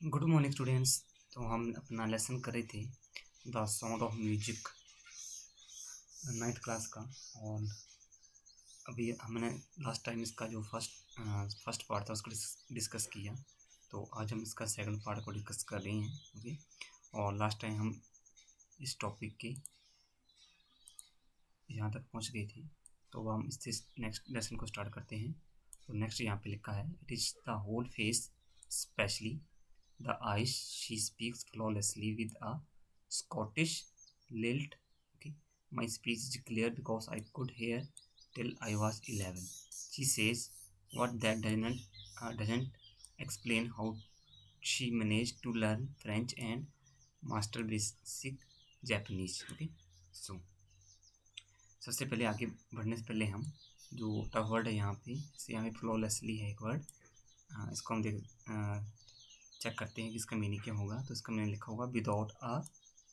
Good morning students. तो हम अपना लेसन कर रहे थे the sound of music 9th class का। और अभी हमने लास्ट टाइम इसका जो फर्स्ट पार्ट था उसको डिस्कस किया। तो आज हम इसका सेकंड पार्ट को डिस्कस कर रहे हैं। ओके, और लास्ट टाइम हम इस टॉपिक के यहाँ तक पहुँच गए थे। तो हम इससे नेक्स्ट लेसन को स्टार्ट करते हैं। तो नेक्स्ट यहाँ पे लिखा है, it is the whole face specially the eyes. She speaks flawlessly with a Scottish lilt. Okay, my speech is clear because I could hear till I was 11. She says what that doesn't explain how she managed to learn French and master basic Japanese. Okay, so सबसे पहले आगे बढ़ने से पहले हम जो tough word है यहाँ पे, जैसे यहाँ पे फ्लॉलेसली है एक वर्ड, इसको हम चेक करते हैं कि इसका मीनिंग क्या होगा। तो इसका मीनिंग लिखा होगा विदाउट अ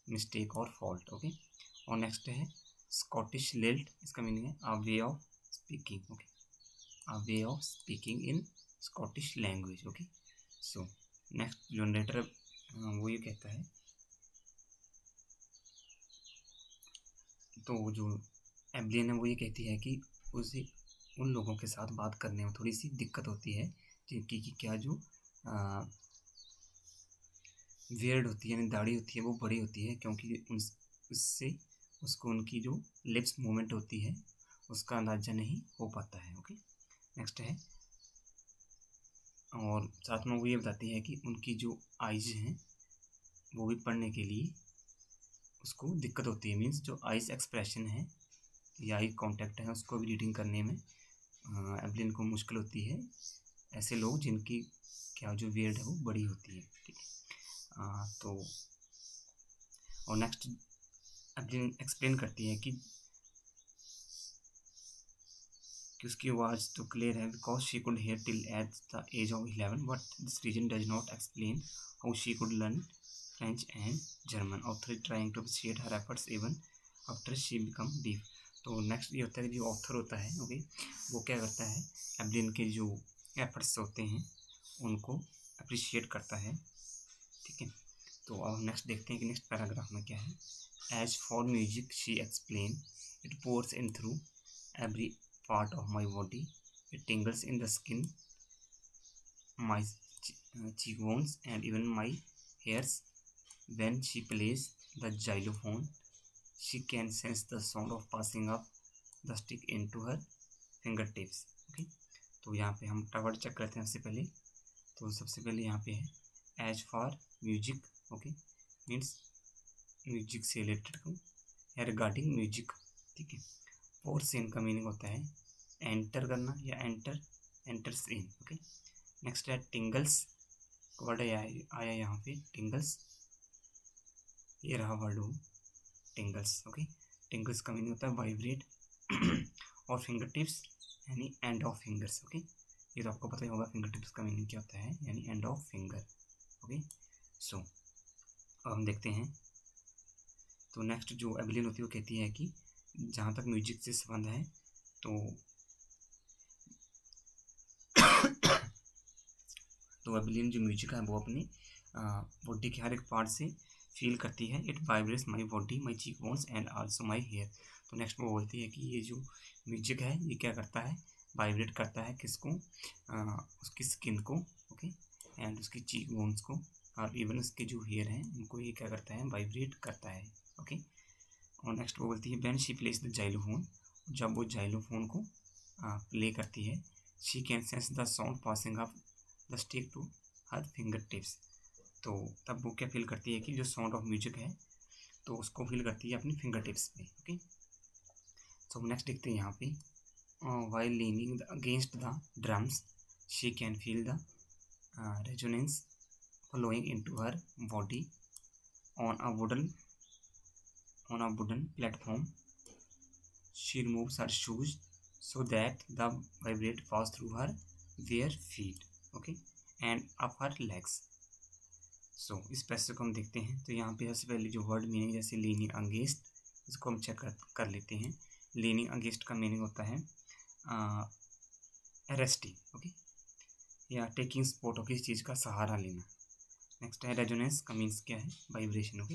मिस्टेक और फॉल्ट। ओके, और नेक्स्ट है स्कॉटिश लिल्ट, इसका मीनिंग है a way of speaking. Okay, a way of speaking in Scottish language. Okay, so next जो नरेटर वो ये कहता है, तो जो एब्लियन है वो ये कहती है कि उसे उन लोगों के साथ बात करने में थोड़ी सी दिक्कत होती है जिनकी कि क्या जो वियर्ड होती है, यानी दाढ़ी होती है वो बड़ी होती है, क्योंकि उससे उसको उनकी जो लिप्स मूवमेंट होती है उसका अंदाजा नहीं हो पाता है। ओके, नेक्स्ट है, और साथ में वो ये बताती है कि उनकी जो आइज हैं वो भी पढ़ने के लिए उसको दिक्कत होती है। मीन्स जो आइज एक्सप्रेशन है या आई कांटेक्ट है उसको भी रीडिंग करने में एब्लिन को मुश्किल होती है। ऐसे लोग जिनकी क्या जो वियर्ड है वो बड़ी होती है। ठीक है, तो और नेक्स्ट एब्लिन एक्सप्लेन करती है कि उसकी आवाज़ तो क्लियर है because she could hear till at the age of 11, but this reason does not explain how she could learn French and German. Author trying to appreciate her efforts even after she become deaf. तो next ये होता है कि जो author होता है, okay, वो क्या करता है, एब्लिन के जो एफर्ट्स होते हैं उनको अप्रिशिएट करता है। ठीक है, तो अब नेक्स्ट देखते हैं कि नेक्स्ट पैराग्राफ में क्या है। As for music she explain, it pours in through every part of my body. It tingles in the skin, my cheekbones, and even my hairs. When she plays the xylophone, she can sense the sound of passing of the stick into her fingertips. Okay, तो यहाँ पे हम word check करते हैं सबसे पहले। तो सबसे पहले यहाँ पे है as for music. Okay, means music से रिलेटेड को या रिगार्डिंग म्यूजिक। ठीक है, फोर्स इन का मीनिंग होता है एंटर करना या एंटर्स इन। ओके, नेक्स्ट है टिंगल्स, वर्ड आया यहाँ पे टिंगल्स, ये रहा वर्ड हो टिंगल्स। ओके, टिंगल्स का मीनिंग होता है वाइब्रेट और फिंगर टिप्स यानी एंड ऑफ फिंगर्स। ओके, ये तो आपको पता ही होगा फिंगर टिप्स का मीनिंग क्या होता है, यानी एंड ऑफ फिंगर। ओके, सो अब हम देखते हैं। तो नेक्स्ट जो एब्लिन होती है वो कहती है कि जहाँ तक म्यूजिक से संबंध है तो एब्लिन जो म्यूजिक है वो अपनी बॉडी के हर एक पार्ट से फील करती है। It vibrates my body, my cheek bones and also my hair. तो नेक्स्ट वो बोलती है कि ये जो म्यूजिक है ये क्या करता है, वाइब्रेट करता है किसको, उसकी स्किन को, ओके, एंड उसकी चीक बोन्स को, और इवन उसके जो हेयर हैं उनको ये क्या करता है, वाइब्रेट करता है। ओके, और नेक्स्ट वो बोलती है when she plays the xylophone, जब वो जाइलोफोन को प्ले करती है, she can sense the sound passing of the stick to her finger tips. तो तब वो क्या फील करती है कि जो साउंड ऑफ म्यूजिक है तो उसको फील करती है अपनी फिंगर टिप्स पे। ओके, तो नेक्स्ट देखते हैं यहाँ पे, while leaning against the drums she can feel the resonance flowing into her body on a wooden platform. She removes her shoes so that the vibrate pass through her bare feet, okay, and up her legs. So इस पैसे को हम देखते हैं। तो यहाँ पे सबसे पहले जो वर्ड मीनिंग, जैसे लीनिंग अगेंस्ट, इसको हम चेक कर लेते हैं। लीनिंग अगेंस्ट का मीनिंग होता है रेस्टिंग, ओके, या टेकिंग सपोर्ट, किसी चीज़ का सहारा लेना। नेक्स्ट है रेजोनेंस का मीन्स क्या है, वाइब्रेशन। ओके,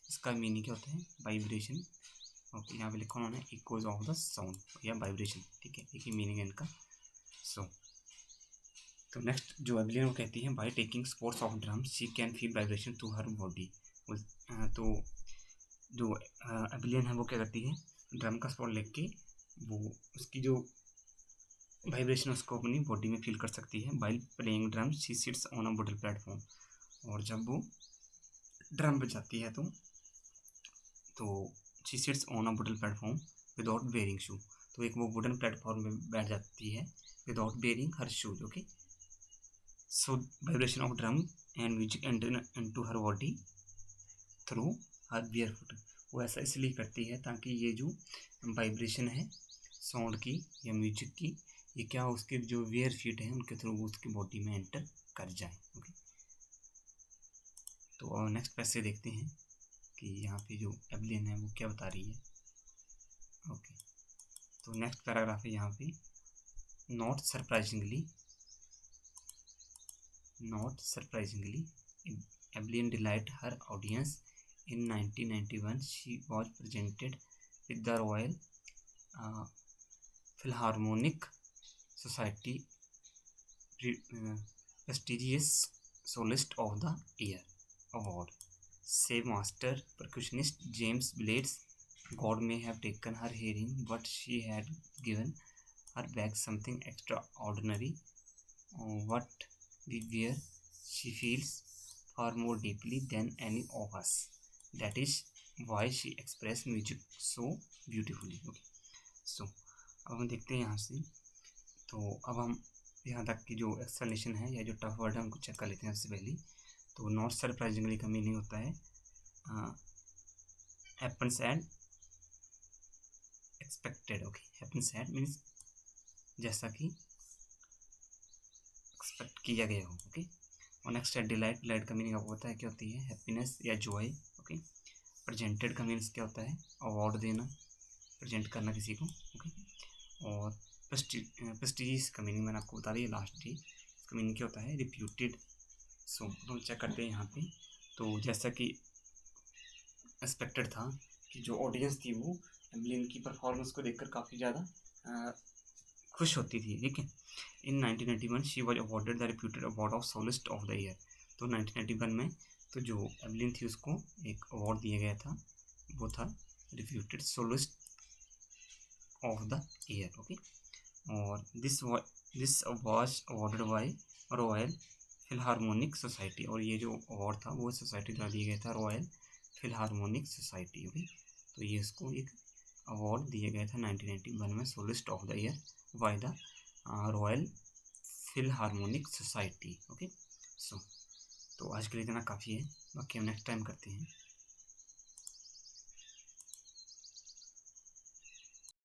इसका मीनिंग क्या होता है, वाइब्रेशन। ओके, यहाँ पे लिखा उन्होंने इकोज ऑफ द साउंड या वाइब्रेशन, ठीक है, एक ही मीनिंग है इनका। सो तो नेक्स्ट जो एबिलियन वो कहती है, by taking sports of drum she can feel vibration to her body. तो जो एबिलियन है वो क्या करती है, ड्रम का स्पोर्ट लेके वो उसकी जो वाइब्रेशन उसको अपनी बॉडी में फील कर सकती है। While playing drum she sits on a wooden platform, और जब वो ड्रम बजाती है तो she sits on a wooden platform without wearing shoe, तो एक वो वुडन प्लेटफॉर्म में बैठ जाती है without wearing her shoes. Okay, so vibration of drum and music enter into her body through her bare foot. वो ऐसा इसलिए करती है ताकि ये जो वाइब्रेशन है साउंड की या म्यूजिक की, ये क्या उसके जो वेयर फीट हैं उनके थ्रू वो उसकी बॉडी में एंटर कर जाए। ओके, तो नेक्स्ट पैसे देखते हैं कि यहाँ पे जो एबिलियन है वो क्या बता रही है। ओके, तो नेक्स्ट पैराग्राफ है यहाँ पे, not surprisingly एबिलियन delight her audience in 1991 she was presented with the Royal Philharmonic Society prestigious Soloist of the Year award. Say master percussionist James Blades, God may have taken her hearing, but she had given her back something extraordinary. What we wear she feels far more deeply than any of us. That is why she expressed music so beautifully. Okay, so अब हम देखते हैं यहाँ से, तो अब हम यहाँ तक की जो एक्सप्लेनेशन है या जो टफ वर्ड है उनको चेक कर लेते हैं सबसे पहले। तो नॉट सरप्राइजिंगली का मीनिंग होता है happens and expected. Okay, happens and means जैसा कि एक्सपेक्ट किया गया हो। ओके, और नेक्स्ट है डिलाइट। डिलाइट का मीनिंग आपको पता है क्या होती है, हैप्पीनेस या जॉय। ओके, प्रेजेंटेड का मीन्स क्या होता है, अवार्ड देना, प्रेजेंट करना किसी को। ओके, और प्रेस्टीजियस का मीनिंग मैंने आपको बता दिया लास्ट डे, इसका मीनिंग क्या होता है, रिप्यूटेड। सो हम चेक करते हैं यहाँ पे, तो जैसा कि एक्सपेक्टेड था कि जो ऑडियंस थी वो एबिलियन की परफॉर्मेंस को देखकर काफ़ी ज़्यादा खुश होती थी। ठीक है, in 1991 she was awarded the reputed award of soloist of the year. तो 1991 में तो जो एबिलियन थी उसको एक अवार्ड दिया गया था, वो था reputed soloist of the year. Okay, और this was awarded by Royal Philharmonic Society, और ये जो अवार्ड था वो सोसाइटी द्वारा दिया गया था, रॉयल फिलहारमोनिक सोसाइटी। ओके, तो ये इसको एक अवार्ड दिया गया था 1991 में, soloist of the year by the Royal Philharmonic Society. Okay, so तो आज के लिए इतना काफ़ी है, बाकी हम नेक्स्ट टाइम करते हैं।